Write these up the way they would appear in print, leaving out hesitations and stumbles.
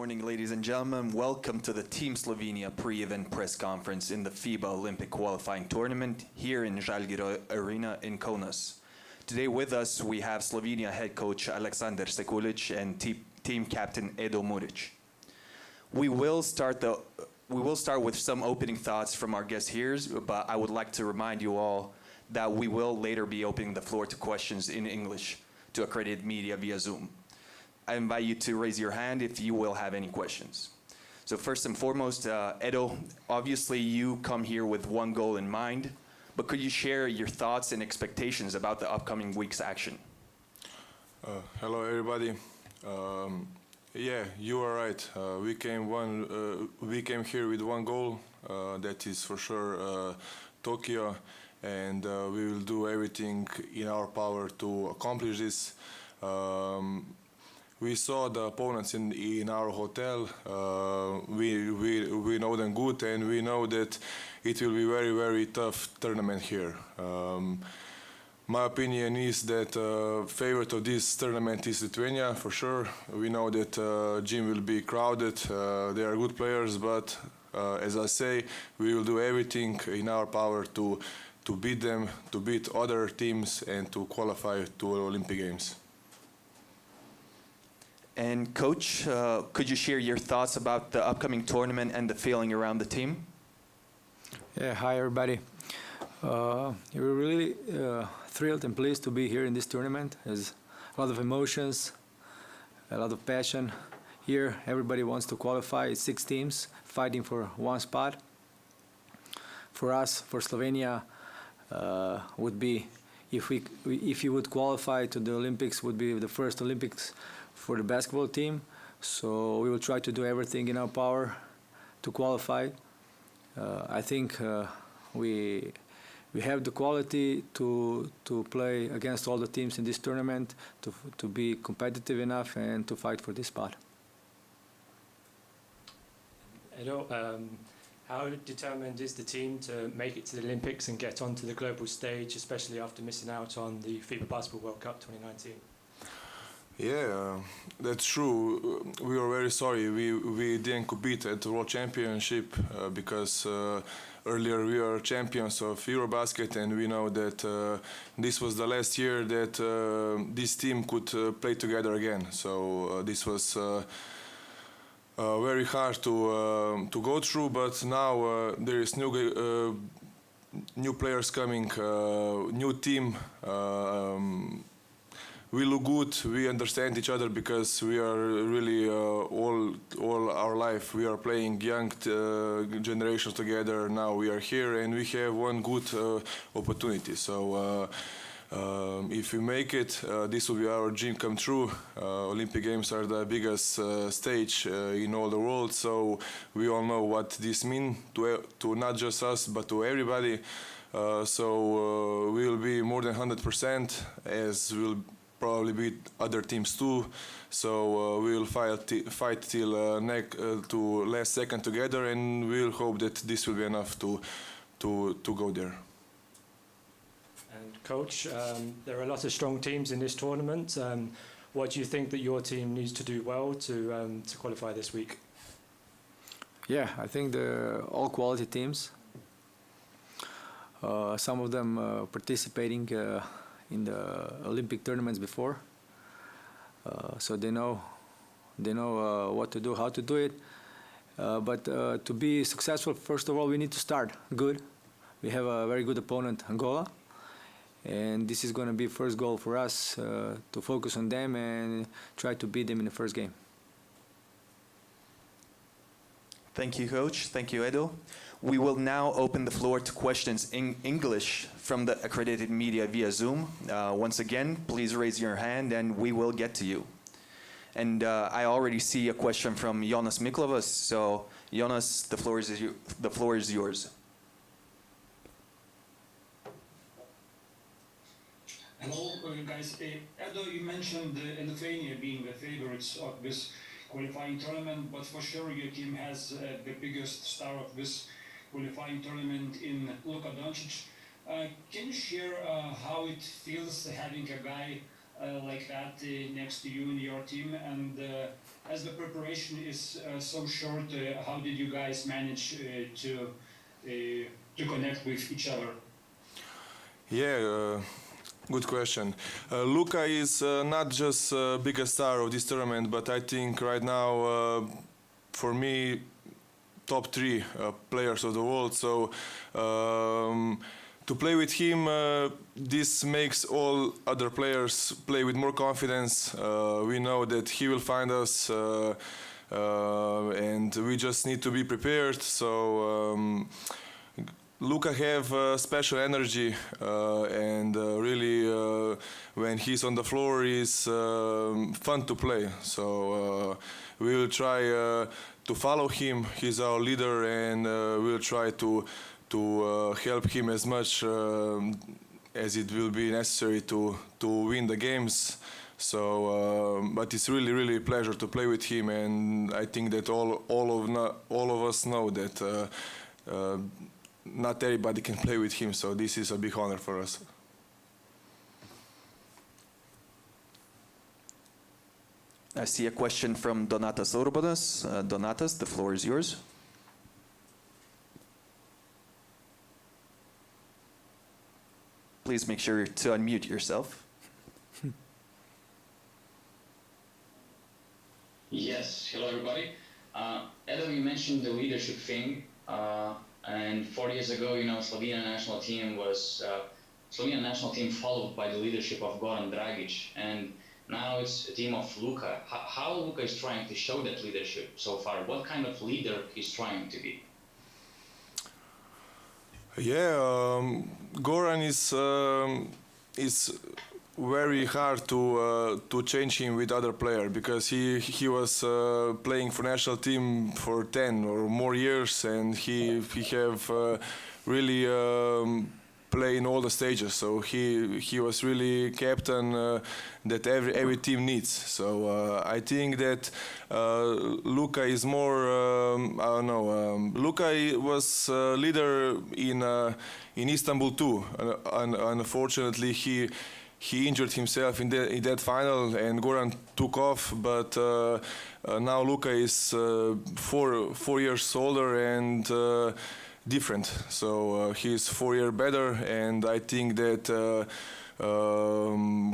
morning, ladies and gentlemen. Welcome to the Team Slovenia pre-event press conference in the FIBA Olympic qualifying tournament here in Žalgirio Arena in Kaunas. Today with us we have Slovenia head coach Aleksandar Sekulic and team captain Edo Muric. We will start with some opening thoughts from our guests here, but I would like to remind you all that we will later be opening the floor to questions in English to accredited media via Zoom. I invite you to raise your hand if you will have any questions. So first and foremost, Edo, obviously you come here with one goal in mind, but could you share your thoughts and expectations about the upcoming week's action? Hello everybody. Yeah, you are right. We came here with one goal, that is for sure Tokyo, and we will do everything in our power to accomplish this. We saw the opponents in our hotel. We know them good, and we know that it will be very tough tournament here. My opinion is that favorite of this tournament is Lithuania for sure. We know that gym will be crowded. They are good players, but as I say, we will do everything in our power to beat them, to beat other teams, and to qualify to Olympic Games. And Coach, could you share your thoughts about the upcoming tournament and the feeling around the team? Yeah, hi everybody. We're really thrilled and pleased to be here in this tournament. There's a lot of emotions, a lot of passion. Here, everybody wants to qualify. It's 6 teams fighting for one spot. For us, for Slovenia, would be if you would qualify to the Olympics, would be the first Olympics for the basketball team. So we will try to do everything in our power to qualify. I think we have the quality to play against all the teams in this tournament, to be competitive enough and to fight for this spot. Edo, how determined is the team to make it to the Olympics and get onto the global stage, especially after missing out on the FIBA Basketball World Cup 2019? Yeah, that's true. We are very sorry we didn't compete at the World Championship because earlier we were champions of Eurobasket, and we know that this was the last year that this team could play together again. So this was very hard to go through, but now there is new players coming, new team. We look good. We understand each other because we are really all our life we are playing young generations together. Now we are here and we have one good opportunity. So if we make it, this will be our dream come true. Olympic Games are the biggest stage in all the world, so we all know what this means to not just us but to everybody. So we will be more than 100%, as will probably beat other teams too. So we will fight till to last second together, and we will hope that this will be enough to go there. And Coach, there are a lot of strong teams in this tournament. What do you think that your team needs to do well to qualify this week? Yeah, I think they're all quality teams. Some of them participating in the Olympic tournaments before, so they know what to do, how to do it. But to be successful, first of all, we need to start good. We have a very good opponent, Angola, and this is going to be first goal for us, to focus on them and try to beat them in the first game. Thank you, Coach. Thank you, Edo. We will now open the floor to questions in English from the accredited media via Zoom. Once again, please raise your hand and we will get to you. And I already see a question from Jonas Miklovas. So, Jonas, the floor is yours. Hello, guys. Edo, you mentioned Lithuania being the favorites of this qualifying tournament, but for sure your team has the biggest star of this qualifying tournament in Luka Doncic. Can you share how it feels having a guy like that next to you in your team? And as the preparation is so short, how did you guys manage to connect with each other? Yeah, good question. Luka is not just biggest star of this tournament, but I think right now, for me, top three players of the world. So to play with him, this makes all other players play with more confidence. We know that he will find us, and we just need to be prepared. So Luka have special energy, and really, when he's on the floor, is fun to play. So we will try to follow him. He's our leader, and we'll try to help him as much as it will be necessary to win the games. So, but it's really a pleasure to play with him, and I think that all of us know that not everybody can play with him. So this is a big honor for us. I see a question from Donatas Urbanas. Donatas, the floor is yours. Please make sure to unmute yourself. Yes, hello everybody. Adam, you mentioned the leadership thing, and 4 years ago, Slovenia national team was Slovenia national team followed by the leadership of Goran Dragic, and now it's a team of Luka. How Luka is trying to show that leadership so far? What kind of leader he's trying to be? Yeah, Goran is very hard to change him with other player, because he was playing for national team for 10 or more years, and he have really play in all the stages. So he was really captain that every team needs. So I think that Luka is more I don't know. Luka was leader in Istanbul too, and unfortunately he injured himself in that final, and Goran took off. But now Luka is 4 years older and different. So he's 4 years better, and I think that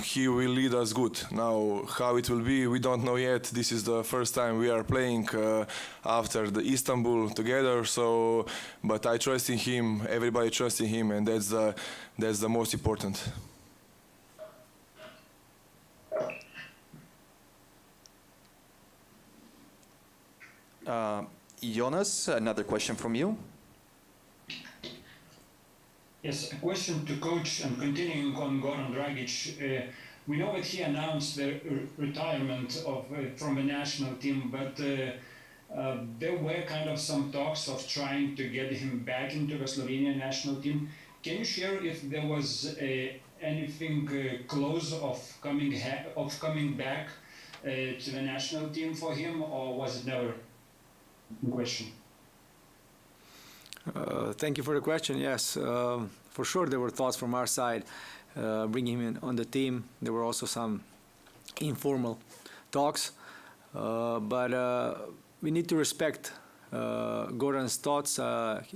he will lead us good. Now, how it will be, we don't know yet. This is the first time we are playing after the Istanbul together. So, but I trust in him. Everybody trusts in him, and that's the most important. Jonas, another question from you. Yes, a question to coach, and continuing on Goran Dragic. We know that he announced the retirement from the national team, but there were kind of some talks of trying to get him back into the Slovenian national team. Can you share if there was anything close of coming back to the national team for him, or was it never a question? Thank you for the question. Yes, for sure there were thoughts from our side bringing him in on the team. There were also some informal talks, but we need to respect Goran's thoughts.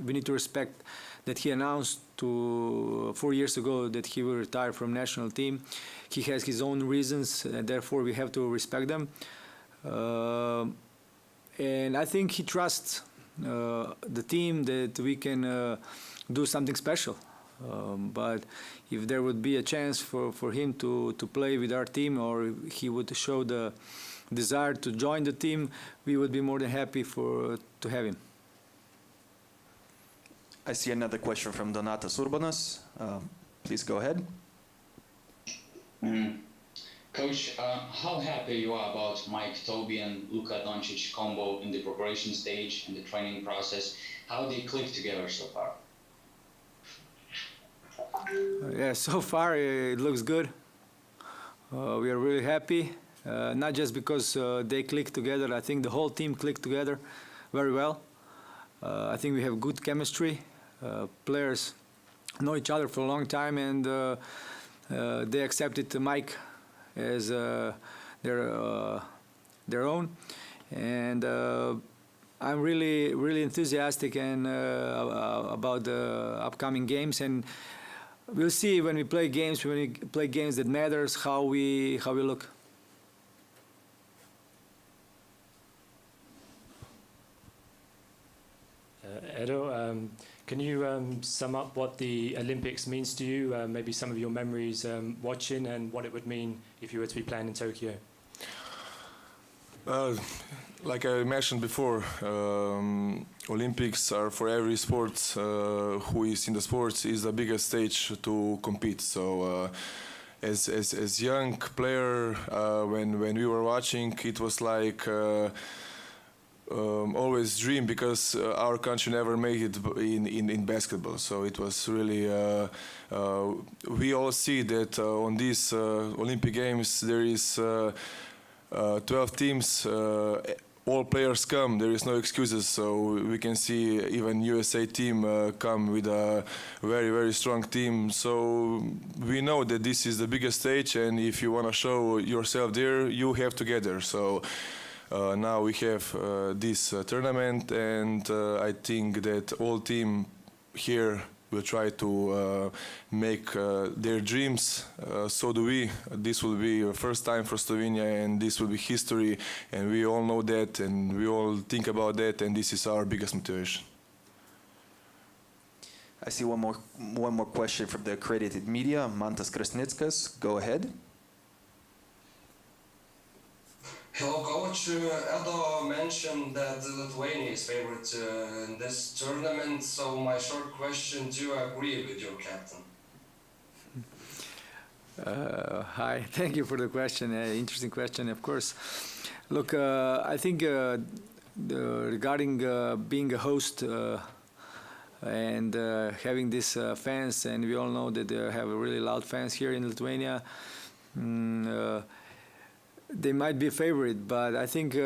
We need to respect that he announced 4 years ago that he will retire from national team. He has his own reasons, and therefore we have to respect them. And I think he trusts the team that we can do something special. But if there would be a chance for him to play with our team, or he would show the desire to join the team, we would be more than happy to have him. I see another question from Donatas Urbanas. Please go ahead. Coach, how happy you are about Mike Tobey and Luka Doncic combo in the preparation stage and the training process? How they click together so far? Yeah, so far it looks good. We are really happy, not just because they click together. I think the whole team clicked together very well. I think we have good chemistry. Players know each other for a long time, and they accepted Mike as their own, and I'm really enthusiastic and about the upcoming games, and we'll see when we play games that matters how we look. Edo, can you sum up what the Olympics means to you? Maybe some of your memories watching and what it would mean if you were to be playing in Tokyo. Like I mentioned before, Olympics are for every sport who is in the sports is the biggest stage to compete. So as young player, when we were watching, it was like always dream because our country never made it in basketball. So it was really we all see that on these Olympic Games there is 12 teams. All players come. There is no excuses. So we can see even USA team come with a very strong team. So we know that this is the biggest stage, and if you want to show yourself there, you have to get there. So now we have this tournament, and I think that all team here will try to make their dreams. So do we. This will be the first time for Slovenia, and this will be history, and we all know that, and we all think about that, and this is our biggest motivation. I see one more question from the accredited media. Mantas Krasnickas, go ahead. Hello, coach. Edo mentioned that Lithuania is favorite in this tournament. So my short question: do you agree with your captain? Hi, thank you for the question. Interesting question, of course. Look, I think regarding being a host and having these fans, and we all know that they have really loud fans here in Lithuania. They might be a favorite, but I think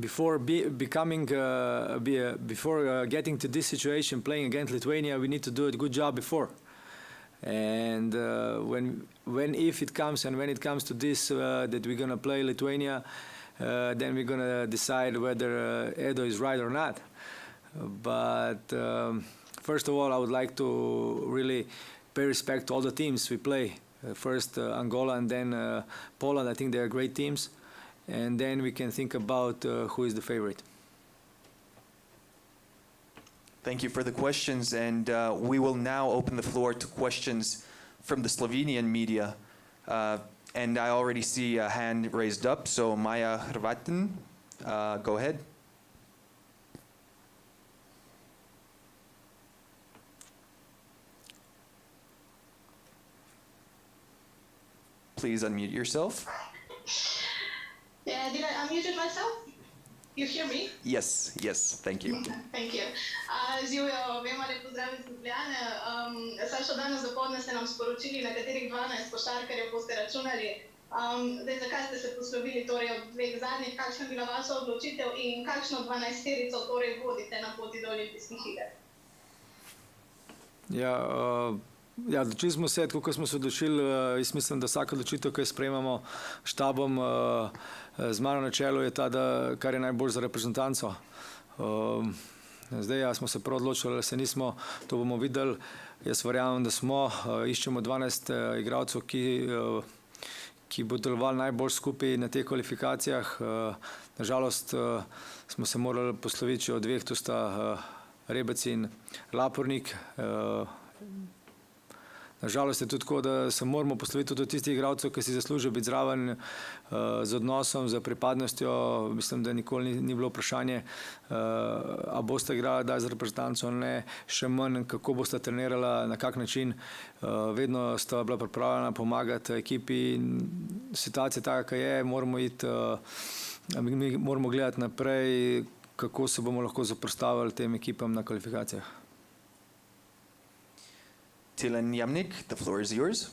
before getting to this situation, playing against Lithuania, we need to do a good job before. And if it comes to this, that we're gonna play Lithuania, then we're gonna decide whether Edo is right or not. But first of all, I would like to really pay respect to all the teams we play. First Angola and then Poland. I think they are great teams, and then we can think about who is the favorite. Thank you for the questions, and we will now open the floor to questions from the Slovenian media. And I already see a hand raised up, so Maja Hrvatin, go ahead. Please unmute yourself. Yeah, did I unmute myself? You hear me? Yes, thank you. Thank you. Živijo, vema lep pozdrav iz Ljubljane. Sašo, danes dopoldne ste nam sporočili, na katerih 12 košarkarjev boste računali. Zdaj, zakaj ste se poslovili torej od dveh zadnjih, kakšna je bila vaša odločitev in kakšno 12-terico torej vodite na poti do olimpijskih iger? Ja, odločili smo se, tako kot smo se odločili. Jaz mislim, da vsaka odločitev, ki jo sprejemamo štabom, z mano na čelu, je ta, kar je najbolj za reprezentanco. Zdaj, smo se prav odločili, ali se nismo, to bomo videli. Jaz verjamem, da smo. Iščemo 12 igralcev, ki bodo delovali najbolj skupaj na teh kvalifikacijah. Nažalost smo se morali posloviti od dveh, to sta Rebec in Lapornik. Nažalost je tudi tako, da se moramo posloviti tudi od tistih igralcev, ki si zaslužijo biti zraven z odnosom, z pripadnostjo. Mislim, da nikoli ni bilo vprašanje, a boste igrali daj za reprezentanco ali ne, še manj, kako boste trenirala, na kak način. Vedno sta bila pripravljena pomagati ekipi. Situacija taka, kaj je, mi moramo gledati naprej, kako se bomo lahko zoperstavili tem ekipam na kvalifikacijah. Tilen Jamnik, the floor is yours.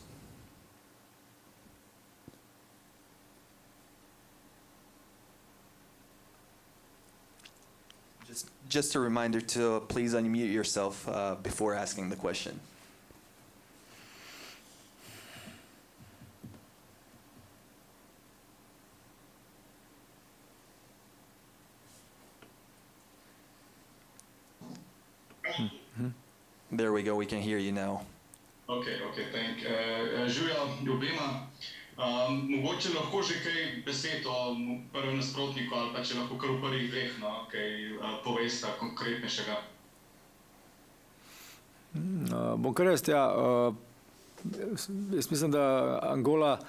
Just a reminder to please unmute yourself before asking the question. There we go, we can hear you now. Okay, thank you. Živijo obema. Mogoče lahko že kaj besed o prvem nasprotniku ali pa če lahko kar v prvih dveh, no, kaj povesta konkretnejšega. Bom kar jaz, ja. Jaz mislim, da Angola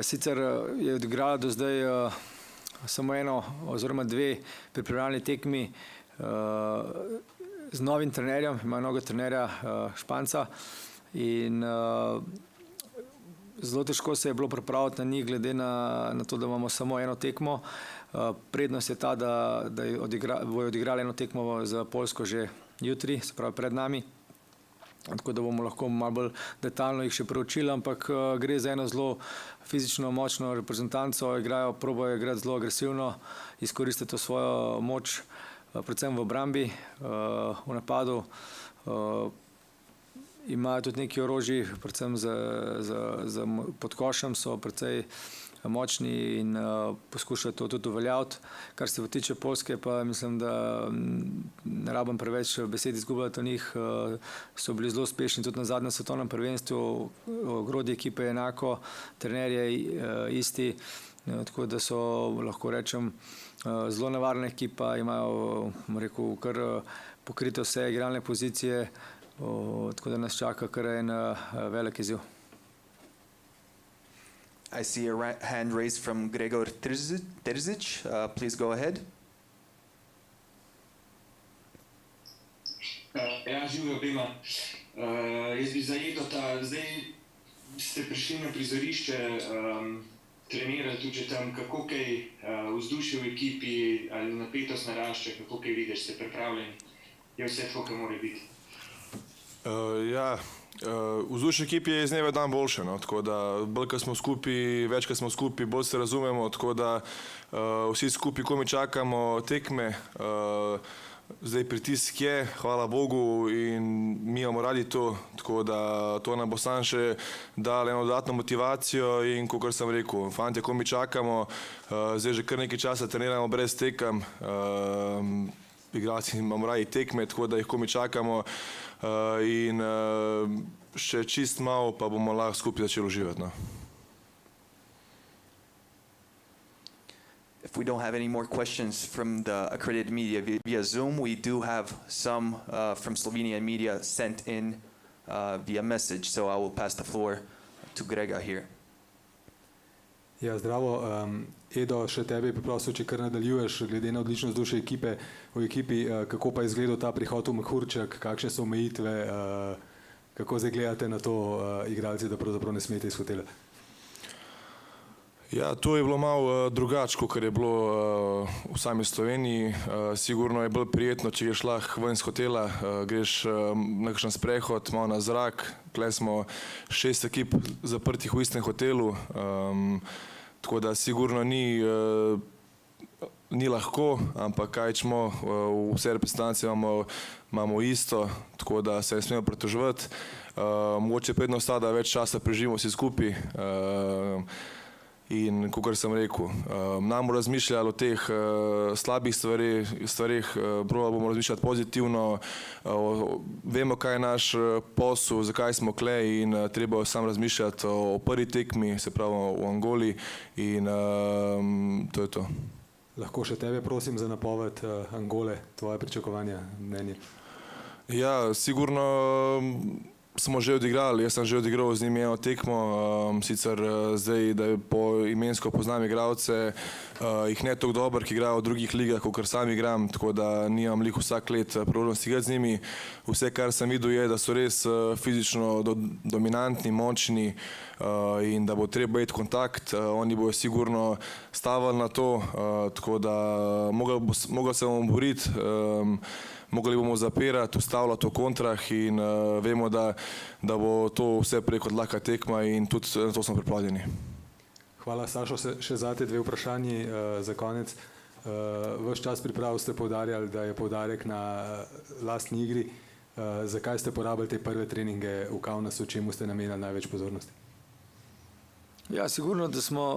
sicer je odigrala do zdaj samo eno oziroma dve pripravljalni tekmi z novim trenerjem, ima novega trenerja Španca in zelo težko se je bilo pripraviti na njih glede na to, da imamo samo eno tekmo. Prednost je ta, da bojo odigrali eno tekmo za Poljsko že jutri, se pravi pred nami. Tako da bomo lahko malo bolj detaljno jih še preučili, ampak gre za eno zelo fizično močno reprezentanco, probajo igrati zelo agresivno, izkoristiti to svojo moč, predvsem v obrambi, v napadu. Imajo tudi neki orožji, predvsem pod košem so precej močni in poskušajo to tudi uveljaviti. Kar se tiče Poljske, pa mislim, da ne rabim preveč besed izgubljati o njih. So bili zelo uspešni tudi na zadnjem svetovnem prvenstvu, ogrodje ekipe je enako, trener je isti, tako da so, lahko rečem, zelo nevarna ekipa, imajo, rekel, kar pokrite vse igralne pozicije, tako da nas čaka kar en velik izziv. I see a hand raised from Gregor Terzic. Please go ahead. Ja, živijo obema. Jaz bi zajedel zdaj ste prišli na prizorišče, trenirali tudi že tam, kako kaj vzdušje v ekipi ali napetost narašča, kako kaj vidiš, ste pripravljeni, je vse tako, kar mora biti. Ja, vzdušje ekipi je iz dneva dan boljše, no, tako da bolj, ko smo skupaj, več, ko smo skupaj, bolj se razumemo, tako da vsi skupaj komaj čakamo tekme. Zdaj pritisk je, hvala Bogu, in mi imamo radi to, tako da to nam bo sam še dal eno dodatno motivacijo in, kakor sem rekel, fantje komaj čakamo, zdaj že kar nekaj časa treniramo brez tekem, igralci imamo radi tekme, tako da jih komaj čakamo in še čist malo, pa bomo lahko skupaj začeli uživati, no. If we don't have any more questions from the accredited media via Zoom, we do have some from Slovenian media sent in via message, so I will pass the floor to Grega here. Ja, zdravo. Edo, še tebe bi prosil, če kar nadaljuješ, glede na odlično vzdušje ekipe v ekipi, kako pa je izgledal ta prihod v Mehurček, kakšne so omejitve, kako zdaj gledate na to igralci, da pravzaprav ne smete iz hotela? Ja, to je bilo malo drugače, kot je bilo v sami Sloveniji. Sigurno je bolj prijetno, če greš lahko ven iz hotela, greš na kakšen sprehod, malo na zrak. Tukaj smo 6 ekip zaprtih v istem hotelu, tako da sigurno ni lahko, ampak kaj čemo, vse reprezentance imamo isto, tako da se ne smemo pritoževati. Mogoče prednost ta, da več časa preživimo vsi skupaj. In, kakor sem rekel, nam razmišljali o teh slabih stvarih, bomo razmišljati pozitivno, vemo, kaj je naš posel, zakaj smo klej in treba sam razmišljati o prvi tekmi, se pravi v Angoli in to je to. Lahko še tebe prosim za napoved Angole, tvoje pričakovanja, mnenje? Ja, sigurno smo že odigrali, jaz sem že odigral z njimi eno tekmo, sicer zdaj, da po imensko poznam igralce, jih ne toliko dober, ki igrajo v drugih ligah, kakor sam igram, tako da nimam lih vsak let priložnost igrati z njimi. Vse, kar sem videl, je, da so res fizično dominantni, močni in da bo treba iti kontakt, oni bojo sigurno stavili na to, tako da mogel se bomo boriti, mogli bomo zapirati, ustavljati v kontrah in vemo, da bo to vse preko lahka tekma in tudi na to smo pripravljeni. Hvala, Sašo, še zate dve vprašanji za konec. Ves čas priprav ste poudarjali, da je poudarek na lastni igri. Zakaj ste porabili te prve treninge v Kaunasu, čemu ste namenili največ pozornosti? Ja, sigurno, da smo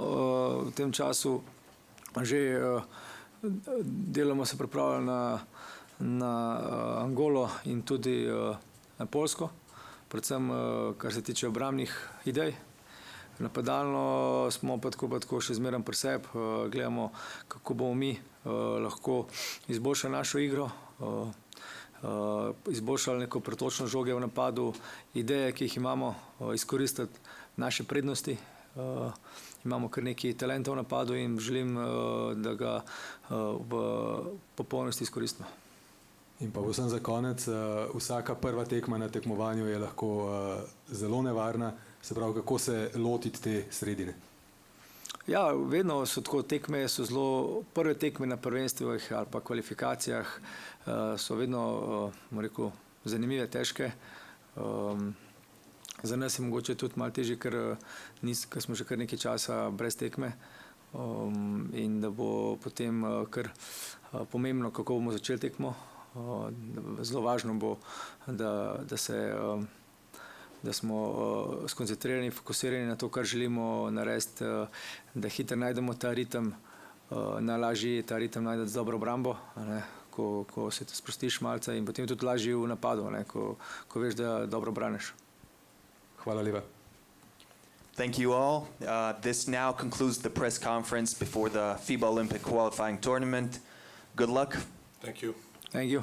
v tem času že deloma se pripravljali na Angolo in tudi na Poljsko, predvsem kar se tiče obrambnih idej. Napadalno smo pa tako še zmeraj pri sebi, gledamo, kako bomo mi lahko izboljšali našo igro, izboljšali neko pretočnost žoge v napadu, ideje, ki jih imamo, izkoristiti naše prednosti. Imamo kar nekaj talentov v napadu in želim, da ga v popolnosti izkoristimo. In pa vsem za konec, vsaka prva tekma na tekmovanju je lahko zelo nevarna, se pravi, kako se lotiti te sredine? Ja, vedno so tako tekme, so zelo, prve tekme na prvenstvih ali pa kvalifikacijah so vedno, rekel, zanimive, težke. Za nas je mogoče tudi malo težje, ker smo že kar nekaj časa brez tekme in da bo potem kar pomembno, kako bomo začeli tekmo. Zelo važno bo, da smo skoncentrirani, fokusirani na to, kar želimo narediti, da hitro najdemo ta ritem, najlažje je ta ritem najti z dobro obrambo, ko se te sprostiš malce in potem tudi lažje v napadu, ko veš, da dobro braniš. Hvala lepa. Thank you all. This now concludes the press conference before the FIBA Olympic qualifying tournament. Good luck. Thank you. Thank you.